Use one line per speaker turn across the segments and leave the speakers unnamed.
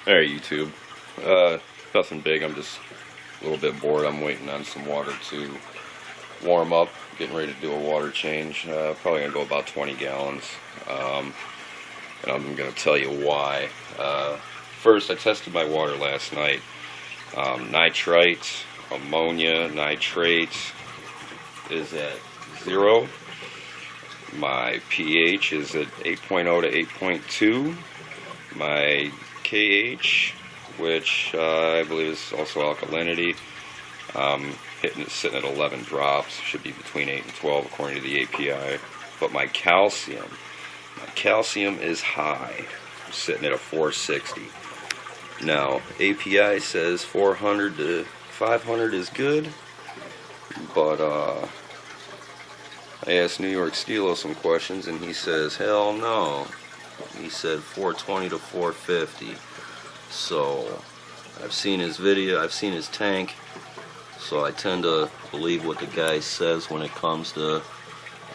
Alright, YouTube. Nothing big. I'm just a little bit bored. I'm waiting on some water to warm up. Getting ready to do a water change. Probably gonna go about 20 gallons. And I'm gonna tell you why. First, I tested my water last night. Nitrite, ammonia, nitrate is at 0. My pH is at 8.0 to 8.2. My KH, which I believe is also alkalinity, sitting at 11 drops. Should be between 8 and 12 according to the API. But my calcium is high, sitting at a 460. Now, API says 400 to 500 is good, but I asked New York Stilo some questions, and he says, hell no. He said 420 to 450. So, I've seen his video, I've seen his tank, so I tend to believe what the guy says when it comes to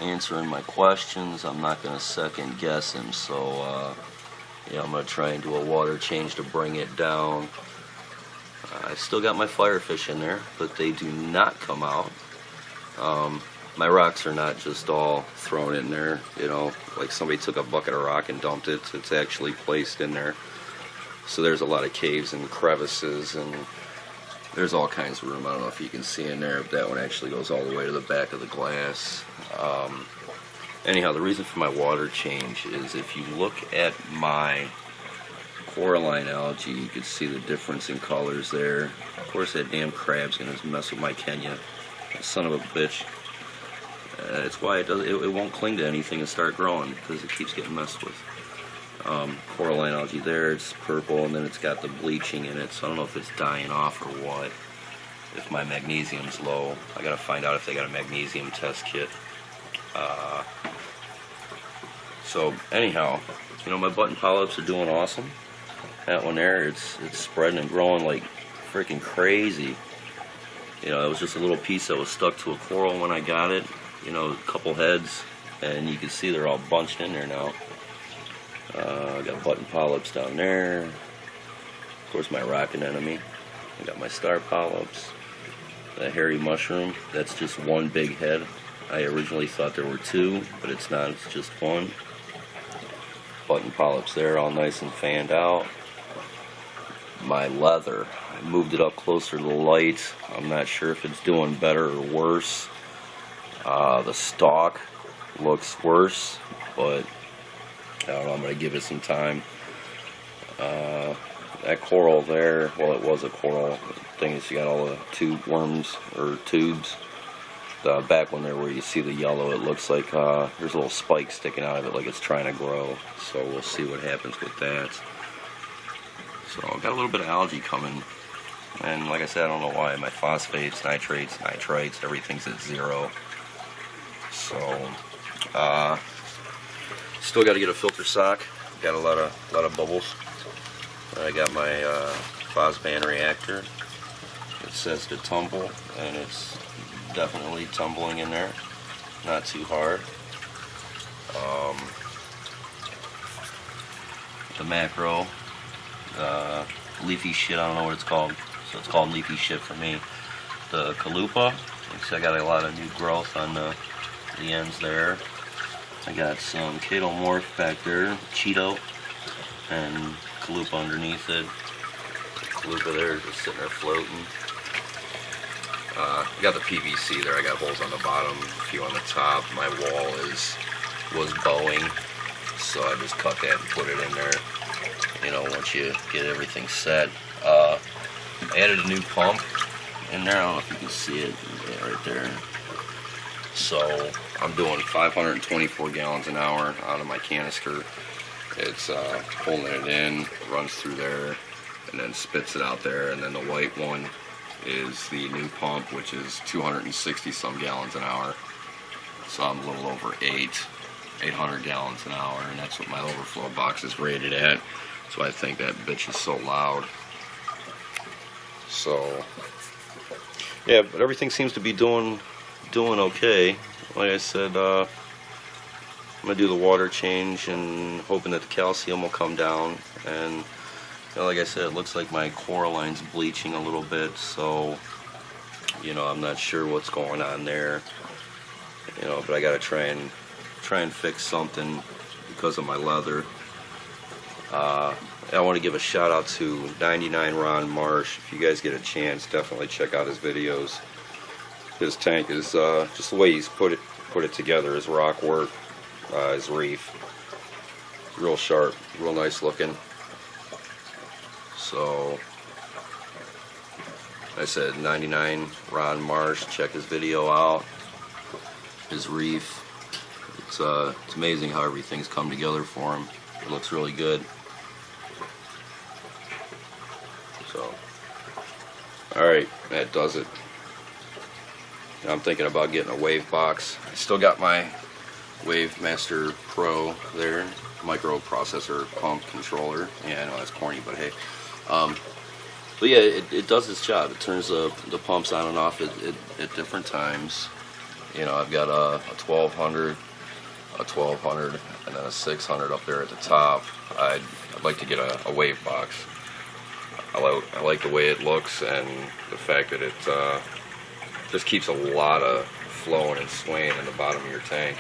answering my questions. I'm not going to second guess him, so yeah, I'm going to try and do a water change to bring it down. I've still got my firefish in there, but they do not come out. My rocks are not just all thrown in there, you know, like somebody took a bucket of rock and dumped it. It's actually placed in there. So there's a lot of caves and crevices, and there's all kinds of room. I don't know if you can see in there, but that one actually goes all the way to the back of the glass. Anyhow, the reason for my water change is if you look at my coralline algae, you can see the difference in colors there. Of course, that damn crab's gonna mess with my Kenya. Son of a bitch. It's why it won't cling to anything and start growing, because it keeps getting messed with. Coralline algae there, it's purple, and then it's got the bleaching in it, so I don't know if it's dying off or what. If my magnesium's low, I gotta find out if they got a magnesium test kit. So anyhow, you know, my button polyps are doing awesome. That one there, it's spreading and growing like freaking crazy. You know, it was just a little piece that was stuck to a coral when I got it. You know, a couple heads, and you can see they're all bunched in there now. I got button polyps down there. Of course, my rock anemone. I got my star polyps. The hairy mushroom, that's just one big head. I originally thought there were two, but it's not, it's just one. Button polyps there, all nice and fanned out. My leather, I moved it up closer to the light. I'm not sure if it's doing better or worse. The stalk looks worse, but I don't know, I'm going to give it some time. That coral there, well, it was a coral. The thing is, you got all the worms, or tubes. The back one there where you see the yellow, it looks like there's a little spike sticking out of it like it's trying to grow. So we'll see what happens with that. So I've got a little bit of algae coming. And like I said, I don't know why. My phosphates, nitrates, nitrites, everything's at 0. So, still got to get a filter sock. Got a lot of bubbles. I got my Phosban reactor. It says to tumble, and it's definitely tumbling in there. Not too hard. The macro, leafy shit. I don't know what it's called, so it's called leafy shit for me. The Calupa. I got a lot of new growth on the ends there. I got some Chaetomorph back there, Cheeto, and Calupa underneath it. Calupa there, just sitting there floating. I got the PVC there. I got holes on the bottom, a few on the top. My wall was bowing, so I just cut that and put it in there. You know, once you get everything set. I added a new pump in there. I don't know if you can see it. Yeah, right there. So I'm doing 524 gallons an hour out of my canister. It's pulling it in, runs through there, and then spits it out there. And then the white one is the new pump, which is 260 some gallons an hour. So I'm a little over 800 gallons an hour, and that's what my overflow box is rated at. So I think that bitch is so loud. So yeah, but everything seems to be doing okay. Like I said, I'm gonna do the water change and hoping that the calcium will come down, and like I said, it looks like my coraline's bleaching a little bit, so I'm not sure what's going on there. But I gotta try and fix something because of my leather. I want to give a shout out to 99 Ron Marsh. If you guys get a chance, definitely check out his videos. His tank is just the way he's put it together. His rock work, his reef, real sharp, real nice looking. So I said 99 Ron Marsh. Check his video out. His reef. It's amazing how everything's come together for him. It looks really good. So, alright, that does it. Now I'm thinking about getting a wave box. I still got my Wave Master Pro there, microprocessor pump controller. Yeah, I know that's corny, but hey. But yeah, it does its job. It turns the pumps on and off at different times. I've got a 1200, a 1200, and then a 600 up there at the top. I'd like to get a wave box. I like the way it looks and the fact that it just keeps a lot of flowing and swaying in the bottom of your tank.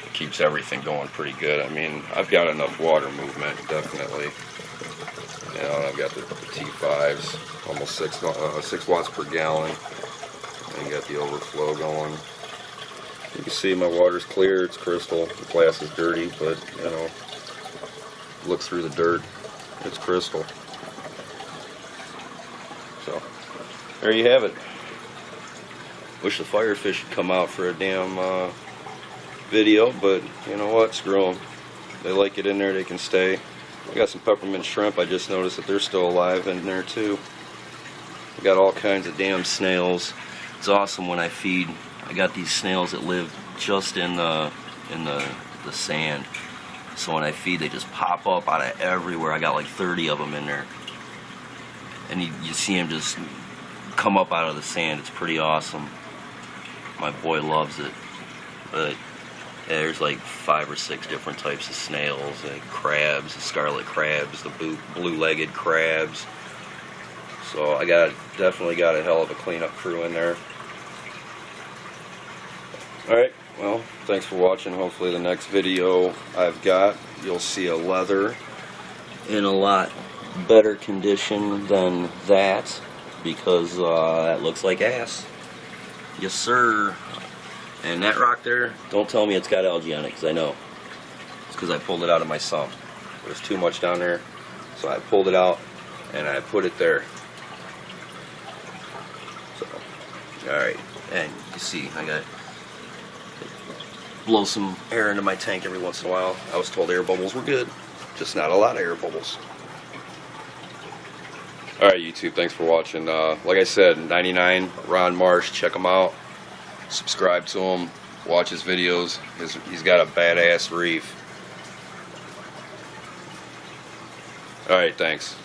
It keeps everything going pretty good. I mean, I've got enough water movement, definitely. I've got the T5s, almost 6 watts per gallon, and got the overflow going. You can see my water's clear, it's crystal. The glass is dirty, but look through the dirt, it's crystal. So, there you have it. Wish the Firefish would come out for a damn video, but you know what, screw them. They like it in there, they can stay. I got some peppermint shrimp. I just noticed that they're still alive in there too. I got all kinds of damn snails. It's awesome when I feed. I got these snails that live just in the sand. So when I feed, they just pop up out of everywhere. I got like 30 of them in there, and you see them just come up out of the sand. It's pretty awesome. My boy loves it. But yeah, there's like 5 or 6 different types of snails, like crabs, the scarlet crabs, the blue-legged crabs. So I definitely got a hell of a cleanup crew in there. Alright, well, thanks for watching. Hopefully the next video I've got, you'll see a leather in a lot better condition than that, because that looks like ass. Yes, sir. And that rock there, don't tell me it's got algae on it, because I know. It's because I pulled it out of my sump. There's too much down there, so I pulled it out and I put it there. So, alright, and you can see I got blow some air into my tank every once in a while. I was told air bubbles were good, just not a lot of air bubbles. Alright YouTube, thanks for watching. Like I said, 99 Ron Marsh, check him out. Subscribe to him, watch his videos. He's got a badass reef. Alright, thanks.